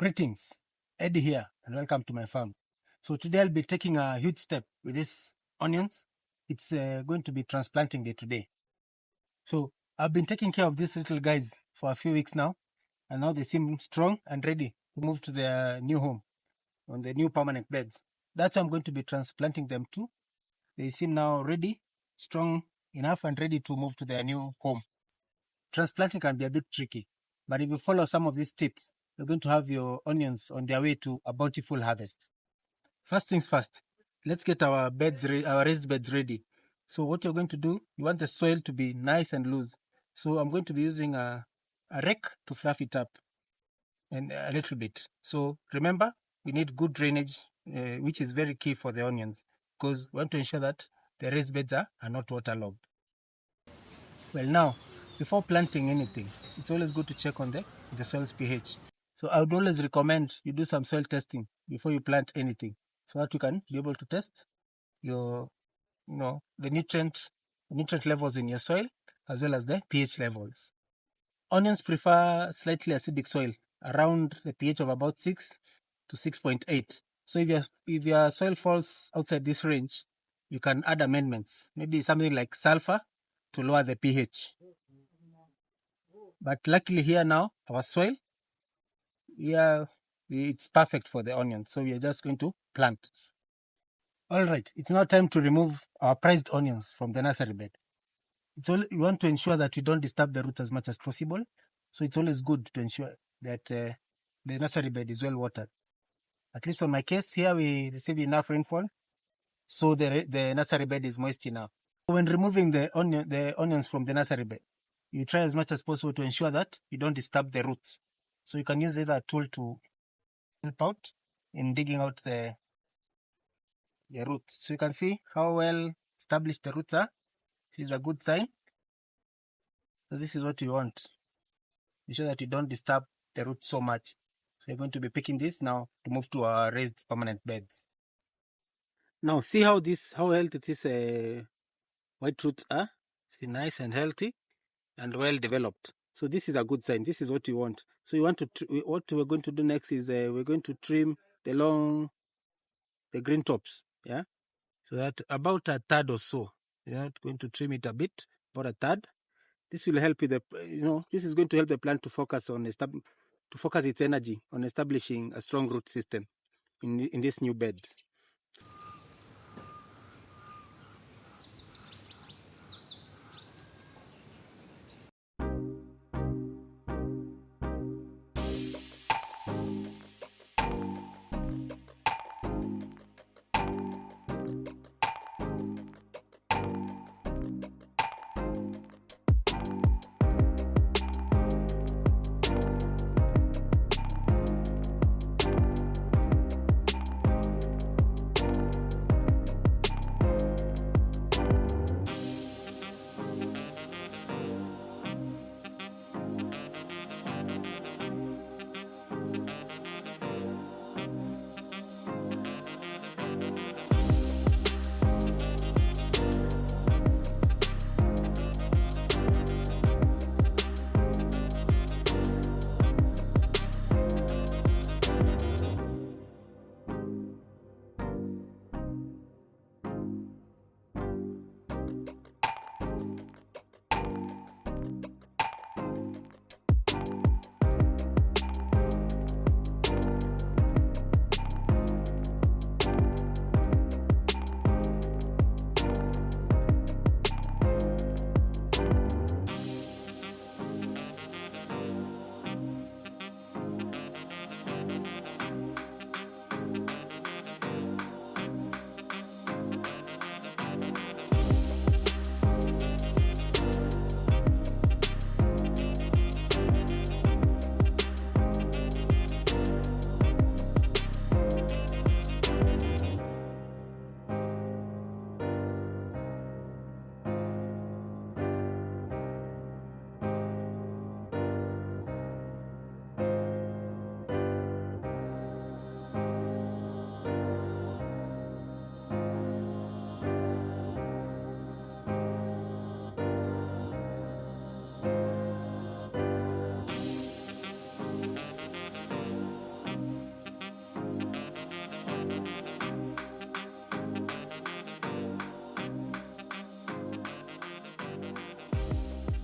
Greetings, Eddie here, and welcome to my farm. So today I'll be taking a huge step with these onions. It's going to be transplanting day today. So I've been taking care of these little guys for a few weeks now, and now they seem strong and ready to move to their new home on the new permanent beds. That's why I'm going to be transplanting them too. They seem now ready, strong enough, and ready to move to their new home. Transplanting can be a bit tricky, but if you follow some of these tips, you're going to have your onions on their way to a bountiful harvest. First things first, let's get our raised beds ready. So what you're going to do, you want the soil to be nice and loose. So I'm going to be using a rake to fluff it up and a little bit. So remember, we need good drainage, which is very key for the onions, because we want to ensure that the raised beds are not waterlogged. Well, now, before planting anything, it's always good to check on the soil's pH. So I would always recommend you do some soil testing before you plant anything, so that you can be able to test your, the nutrient levels in your soil, as well as the pH levels. Onions prefer slightly acidic soil, around the pH of about 6 to 6.8. So if your soil falls outside this range, you can add amendments, maybe something like sulfur to lower the pH. But luckily here now, our soil, it's perfect for the onions. So we are just going to plant. All right, it's now time to remove our prized onions from the nursery bed. We want to ensure that we don't disturb the roots as much as possible. So it's always good to ensure that the nursery bed is well watered. At least on my case here, we received enough rainfall, so the nursery bed is moist enough. When removing the onions from the nursery bed, you try as much as possible to ensure that you don't disturb the roots. So you can use either a tool to help out in digging out the roots. So you can see how well established the roots are. This is a good sign. So this is what you want. Ensure that you don't disturb the roots so much. So you're going to be picking this now to move to our raised permanent beds. Now see how healthy these white roots are. See, nice and healthy and well developed. So this is a good sign. This is what you want. So you want to what we're going to do next is we're going to trim the green tops. Yeah. So that about a third or so. Yeah, going to trim it a bit, about a third. This will help with this is going to help the plant to focus its energy on establishing a strong root system in this new bed.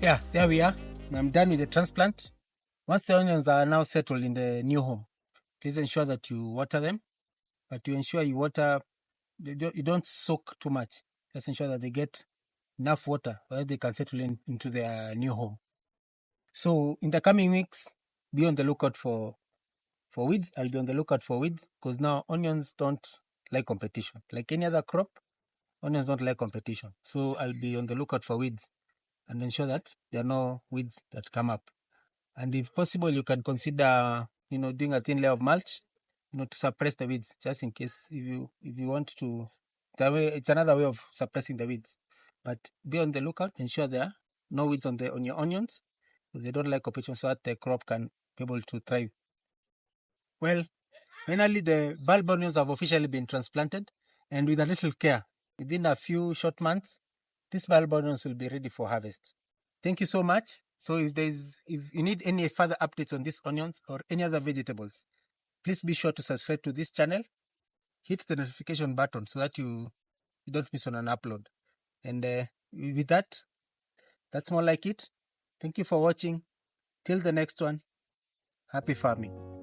Yeah, there we are. I'm done with the transplant. Once the onions are now settled in the new home, please ensure that you water them. But to ensure you water, you don't soak too much. Just ensure that they get enough water so that they can settle into their new home. So in the coming weeks, be on the lookout for weeds. I'll be on the lookout for weeds because now onions don't like competition. Like any other crop, onions don't like competition. So I'll be on the lookout for weeds and ensure that there are no weeds that come up. And if possible, you can consider, doing a thin layer of mulch, to suppress the weeds, just in case if you want to. It's another way of suppressing the weeds. But be on the lookout. Ensure there are no weeds on your onions, because they don't like competition, so that the crop can be able to thrive. Well, finally, the bulb onions have officially been transplanted, and with a little care, within a few short months, these bulb onions will be ready for harvest. Thank you so much. So if you need any further updates on these onions or any other vegetables, please be sure to subscribe to this channel. Hit the notification button so that you don't miss on an upload. And with that, that's more like it. Thank you for watching. Till the next one, happy farming.